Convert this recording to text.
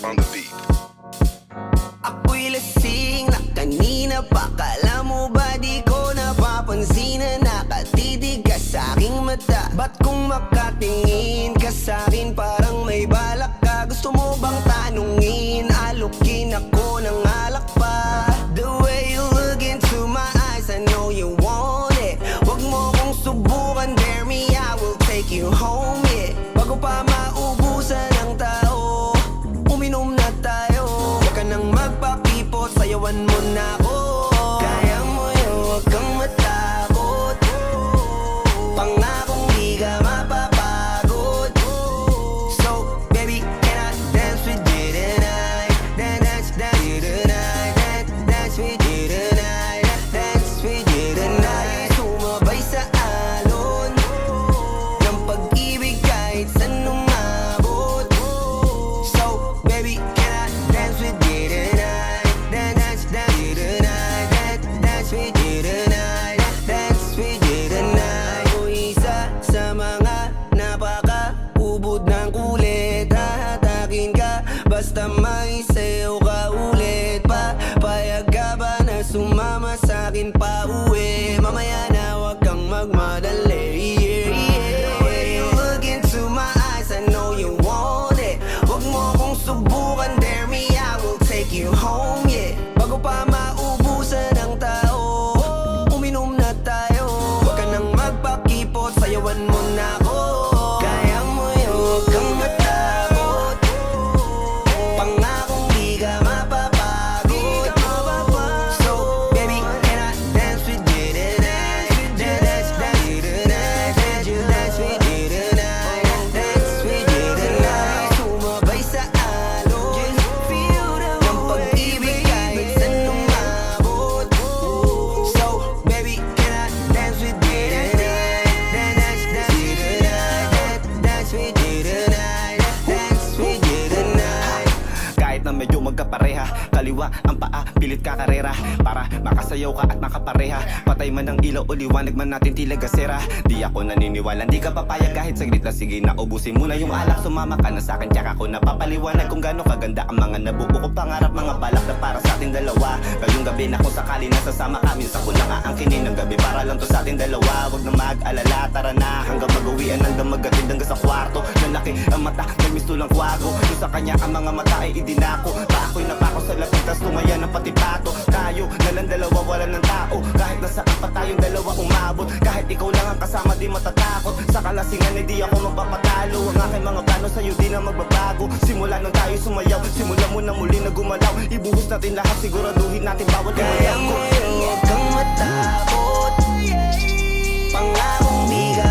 on the beat. Ako'y lasing na kanina pa. Kala mo ba di ko napapansin na nakatitig ka sa aking mata? Ba't kung makatingin ka sa'kin parang may balak ka? Gusto mo bang tanungin? Alukin ako ng alak pa. The way you look into my eyes, I know you want it. Wag mo kong subukan, dare me, I will take you home, yeah. Bago pa maubusan ng tao, uminom na tayo. Huwag ka nang magpakipot, sayawan mo na ako. Kaya mo yun, huwag kang matakot. Pangakong di ka mapapagod. So, baby, can I dance with you tonight? Dance with you tonight. Dance with you tonight. Dance with you tonight. Sumabay sa alon ng pag-ibig kahit saan umabot. So, baby, can I dance with you tonight? Dance with you tonight. Dance with you tonight. Dance with you tonight. O isa sa mga napaka-ubod ng kulit. Hahatakin ka basta may sayo ka ulit. Payag ka ba na sumama sa'kin pa uwi? Mamaya na wag kang magmadali. The way you look into my eyes, I know you want it. Wag mo kong subukan, dare me, I will take you home, yeah. Bago pa maubusan ng tao, uminom na tayo. Wag ka nang magpakipot, sayawan mo na ako. Kaya mo yun, wag kang matakot. Pangakong di ka mapapagod. So, baby, can I dance with you tonight? Dance with you tonight. Dance with you tonight. Dance with you tonight. Sumabay sa alon ng pag-ibig kahit saan umabot. So, baby, can I dance with you tonight? Dance with you tonight. Dance with you tonight. Dance with you tonight. Kahit na medyo magkapareha, kaliwa ang paa, pilit ka karera para makasayaw ka at makapareha. Patay man ang ilaw o liwanag man natin tila gasera. Di ako naniniwala, di ka papayag kahit saglit na. Sige na, ubusin mo na yung alak. Sumama ka na sa'kin, tsaka ko napapaliwanag kung gaano kaganda ang mga nabuo ko pangarap. Mga balak na para sa ating dalawa. Ngayong gabi na kung sakali nasasama kami, sa ko lang aangkinin ng gabi para lang to sa ating dalawa. Huwag na mag-alala, tara na hanggang mag-uwian ng damagatid hanggang sa kwarto. Nalaki ang mata, may mistulang kwago. Yung sa kanya ang mga mata ay idinako. Ako'y napako sa lapit, tas tumaya ng pati pato. Tayo na lang dalawa, wala ng tao. Kahit nasaan pa tayong dalawa umabot. Kahit ikaw lang ang kasama, di matatakot. Sa kalasingan ay di ako magpapatalo. Ang aking mga plano sa'yo di na magbabago. Simula nang tayo sumayaw, simula mo na muli na gumalaw. Ibuhos natin lahat, siguraduhin natin bawat Kaya mo yun, huwag kang matakot. Pangakong di ka